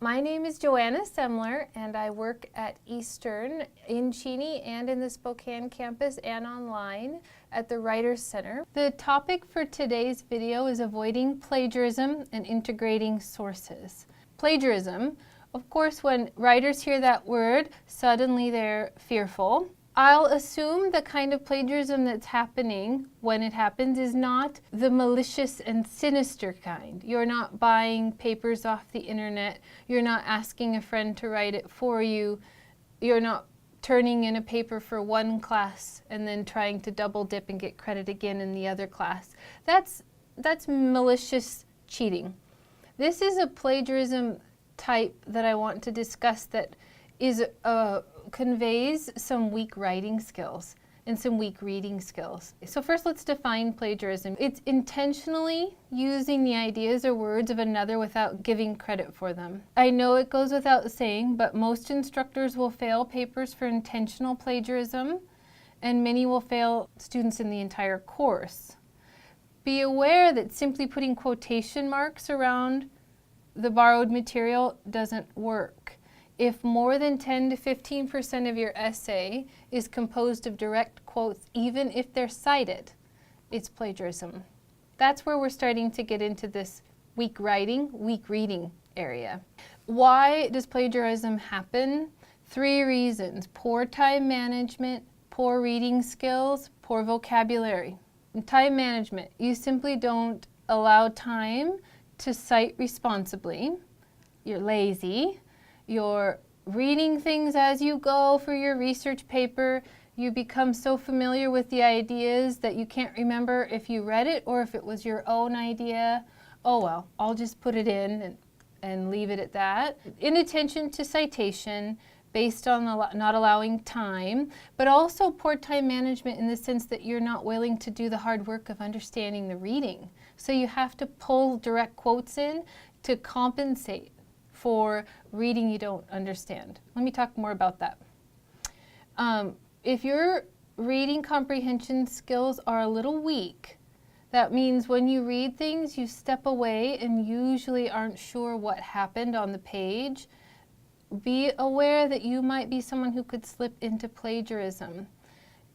My name is Joanna Semler, and I work at Eastern in Cheney and in the Spokane campus and online at the Writers Center. The topic for today's video is avoiding plagiarism and integrating sources. Plagiarism, of course, when writers hear that word, suddenly they're fearful. I'll assume the kind of plagiarism that's happening when it happens is not the malicious and sinister kind. You're not buying papers off the internet. You're not asking a friend to write it for you. You're not turning in a paper for one class and then trying to double dip and get credit again in the other class. That's malicious cheating. This is a plagiarism type that I want to discuss that is conveys some weak writing skills and some weak reading skills. So first, let's define plagiarism. It's intentionally using the ideas or words of another without giving credit for them. I know it goes without saying, but most instructors will fail papers for intentional plagiarism, and many will fail students in the entire course. Be aware that simply putting quotation marks around the borrowed material doesn't work. If more than 10 to 15% of your essay is composed of direct quotes, even if they're cited, it's plagiarism. That's where we're starting to get into this weak writing, weak reading area. Why does plagiarism happen? 3 reasons: poor time management, poor reading skills, poor vocabulary. Time management, you simply don't allow time to cite responsibly. You're lazy. You're reading things as you go for your research paper. You become so familiar with the ideas that you can't remember if you read it or if it was your own idea. Oh well, I'll just put it in and leave it at that. Inattention to citation based on not allowing time, but also poor time management in the sense that you're not willing to do the hard work of understanding the reading. So you have to pull direct quotes in to compensate for reading you don't understand. Let me talk more about that. If your reading comprehension skills are a little weak, that means when you read things, you step away and usually aren't sure what happened on the page. Be aware that you might be someone who could slip into plagiarism.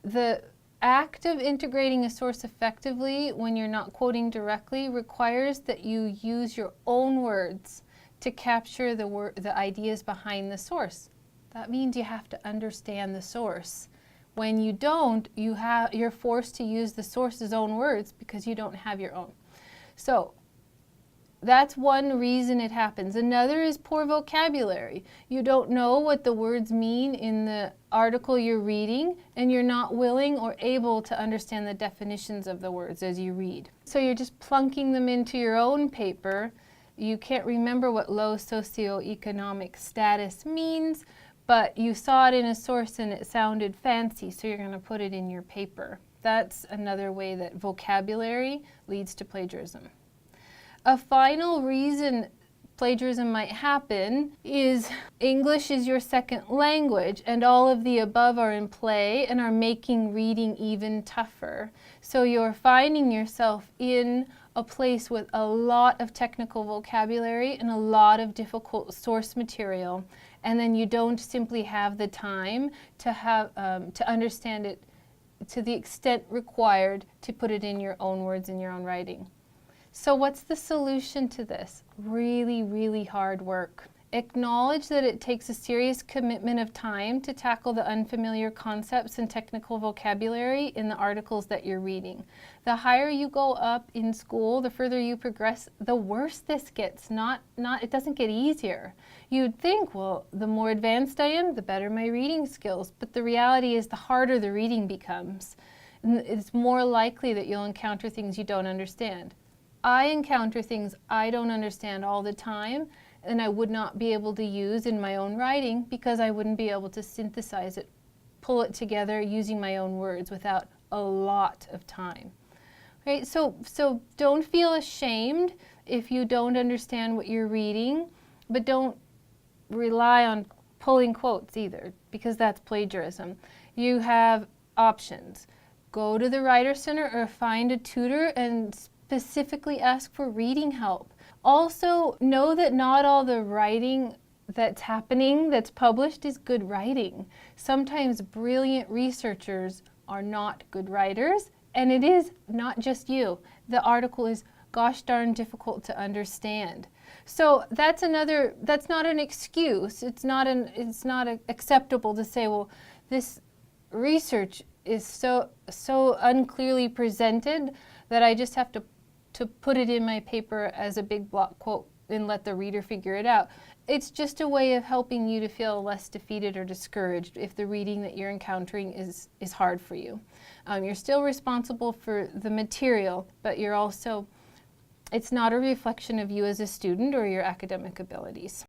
The act of integrating a source effectively when you're not quoting directly requires that you use your own words to capture the ideas behind the source. That means you have to understand the source. When you don't, you're forced to use the source's own words because you don't have your own. So that's one reason it happens. Another is poor vocabulary. You don't know what the words mean in the article you're reading, and you're not willing or able to understand the definitions of the words as you read. So you're just plunking them into your own paper. You can't remember what low socioeconomic status means, but you saw it in a source and it sounded fancy, so you're going to put it in your paper. That's another way that vocabulary leads to plagiarism. A final reason plagiarism might happen is English is your second language, and all of the above are in play and are making reading even tougher. So you're finding yourself in a place with a lot of technical vocabulary and a lot of difficult source material, and then you don't simply have the time to understand it to the extent required to put it in your own words in your own writing. So what's the solution to this? Really, really hard work. Acknowledge that it takes a serious commitment of time to tackle the unfamiliar concepts and technical vocabulary in the articles that you're reading. The higher you go up in school, the further you progress, the worse this gets. It doesn't get easier. You'd think, well, the more advanced I am, the better my reading skills. But the reality is the harder the reading becomes. It's more likely that you'll encounter things you don't understand. I encounter things I don't understand all the time, and I would not be able to use in my own writing because I wouldn't be able to synthesize it, pull it together using my own words without a lot of time. Right? So don't feel ashamed if you don't understand what you're reading, but don't rely on pulling quotes either, because that's plagiarism. You have options. Go to the Writers Center or find a tutor and specifically ask for reading help. Also, know that not all the writing that's happening, that's published, is good writing. Sometimes brilliant researchers are not good writers, and it is not just you. The article is gosh darn difficult to understand. So that's not an excuse. It's not acceptable to say, well, this research is so unclearly presented that I just have to put it in my paper as a big block quote and let the reader figure it out. It's just a way of helping you to feel less defeated or discouraged if the reading that you're encountering is hard for you. You're still responsible for the material, but it's not a reflection of you as a student or your academic abilities.